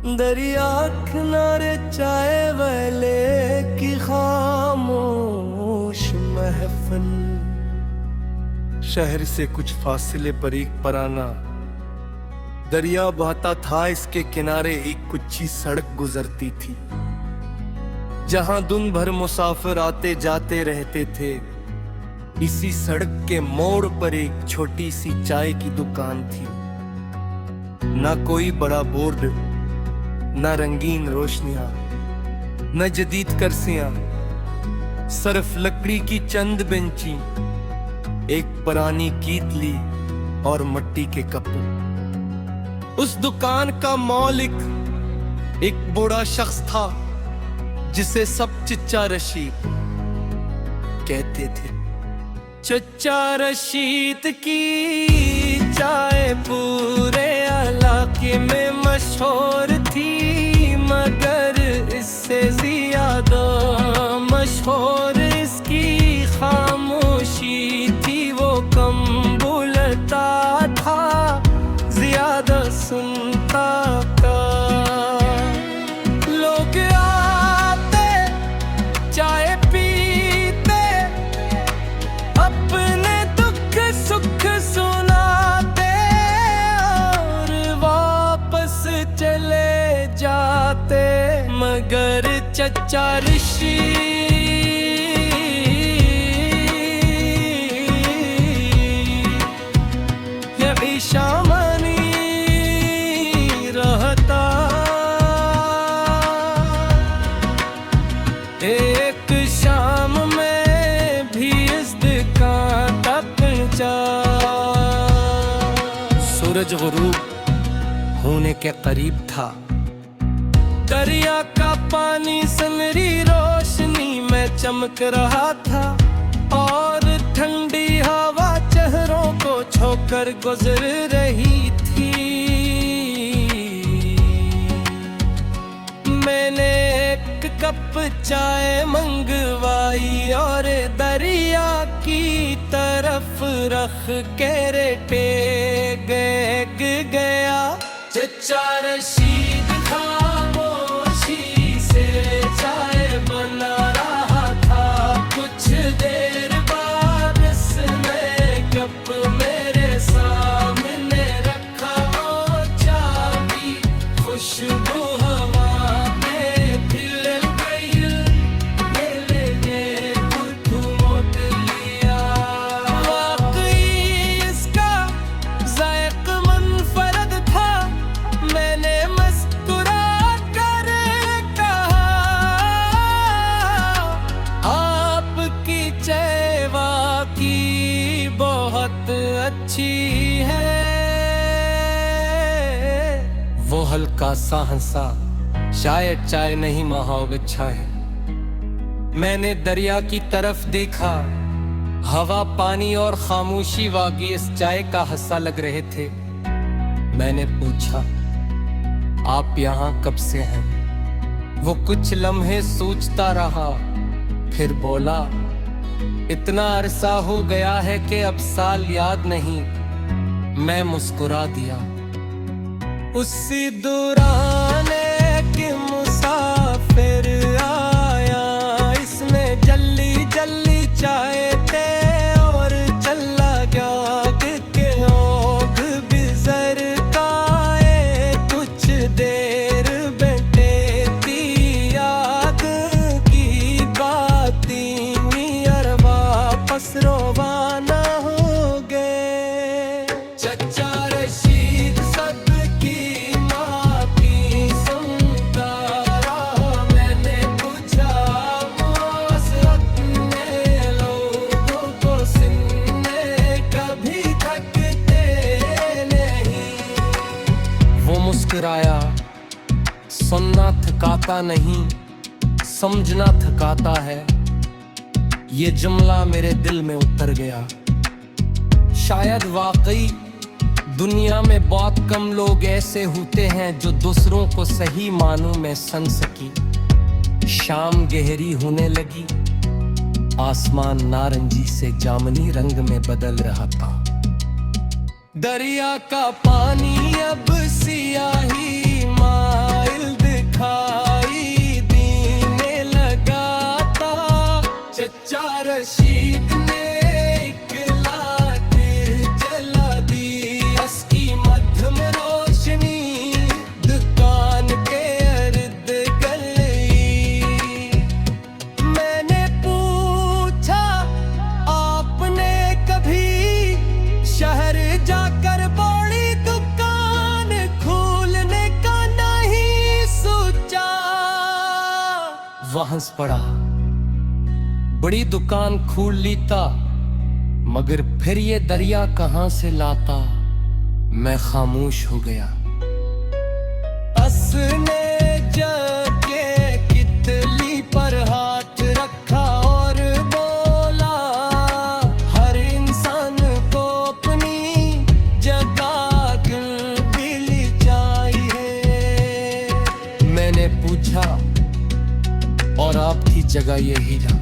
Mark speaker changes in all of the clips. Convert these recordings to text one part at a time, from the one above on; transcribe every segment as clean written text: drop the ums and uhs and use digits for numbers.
Speaker 1: दरिया किनारे चाय वाले की खामोश महफिल। शहर से कुछ फासले पर एक पराना दरिया बहता था। इसके किनारे एक कच्ची सड़क गुजरती थी, जहां दिन भर मुसाफिर आते जाते रहते थे। इसी सड़क के मोड़ पर एक छोटी सी चाय की दुकान थी। ना कोई बड़ा बोर्ड, ना रंगीन रोशनियां, न जदीद कुर्सियां, सिर्फ लकड़ी की चंद बेंची, एक पुरानी कीतली और मिट्टी के कप। उस दुकान का मालिक एक बूढ़ा शख्स था, जिसे सब चच्चा रशीद कहते थे। चच्चा रशीद की चाय पूरे इलाके में मशहूर थी, मगर इससे ज्यादा मशहूर इसकी खामोशी थी। वो कम बोलता था, ज्यादा सुनता था। लोग आते, चाय पीते, अपने दुख सुख सुनाते और वापस चले जाते। मगर चच्चा रशीद ये शामनी रहता। एक शाम में भी इस दुकान तक जा। सूरज गुरूब होने के करीब था। दरिया का पानी सुनहरी रोशनी में चमक रहा था और ठंडी हवा चेहरों को छोकर गुजर रही थी। मैंने एक कप चाय मंगवाई और दरिया की तरफ रख के टेक गया। चच्चा रशीद खामोशी से चाय बना रहा था। कुछ देर बाद उसने कप मेरे सामने रखा और चाबी खुशबू हवा में खिल गई। मैंने खुद मोड़ लिया। वाकई इसका जायका मुनफरद था। मैंने मुस्कुरा कर कहा, आपकी चाय वाकई बहुत अच्छी है। वो हल्का सा हंसा, शायद चाय नहीं महाव अच्छा है। मैंने दरिया की तरफ देखा। हवा, पानी और खामोशी वाकई इस चाय का हिस्सा लग रहे थे। मैंने पूछा, आप यहाँ कब से हैं? वो कुछ लम्हे सोचता रहा, फिर बोला, इतना अरसा हो गया है कि अब साल याद नहीं। मैं मुस्कुरा दिया। उसी दौरान एक मुसाफिर आया। इसने जल्दी जल्दी चाय दे और चला गया कि ओघ बिजर काए। कुछ देर बैठे थी, आग की बाती और वापस रवाना हो गए। चच्चा रशीद सबकी माफी सुनता रहा। मैंने पूछा, मुआसरत में लोगों को सुनने कभी थकते नहीं। वो मुस्कुराया, सुनना थकाता नहीं, समझना थकाता है। ये जुमला मेरे दिल में उतर गया। शायद वाकई दुनिया में बहुत कम लोग ऐसे होते हैं जो दूसरों को सही मानों में समझ सकी। शाम गहरी होने लगी। आसमान नारंगी से जामुनी रंग में बदल रहा था। दरिया का पानी अब सियाही माइल वहां से पड़ा, बड़ी दुकान खोल लीता, मगर फिर ये दरिया कहां से लाता। मैं खामोश हो गया। असने जगे कितली पर हाथ रखा और बोला, हर इंसान को अपनी जगह दिली चाहिए। मैंने पूछा, और आपकी जगह यही था?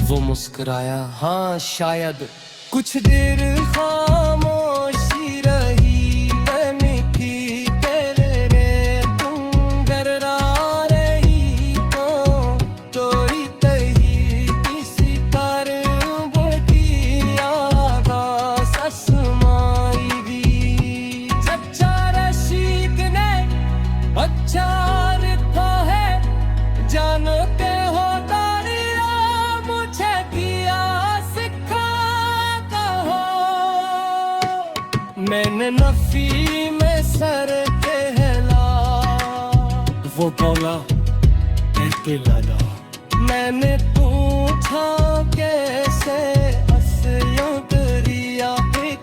Speaker 1: वो मुस्कुराया, हाँ शायद। कुछ देर खामोशी रही, मैंने की तेरे रे तुम घर आ रही तो तोरी तही किसी कर बड़ी आगा ससमाई भी। सच्चा रशीद ने अच्छा लिखा है, जानते हो मैंने नफी में सर कहला। वो बोला कहते लगा। मैंने पूछा कैसे, असयों दरिया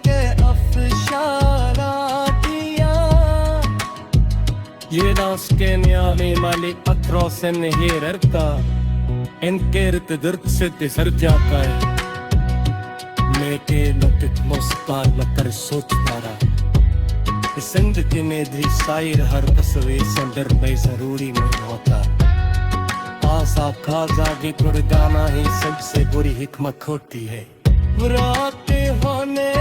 Speaker 1: के अफशारा दिया। ये दास के न्याले माले पत्थरों से नहीं रखता, इनके इर्द गिर्द से तिसर जाता है। मेरे लतित मुस्कान कर सोच मारा, जिंदगी में दी शायर हर तस्वीर संदर में जरूरी नहीं होता। आशा खाजा की कुर्बाना ही सबसे बुरी हिकमत होती है। रात होने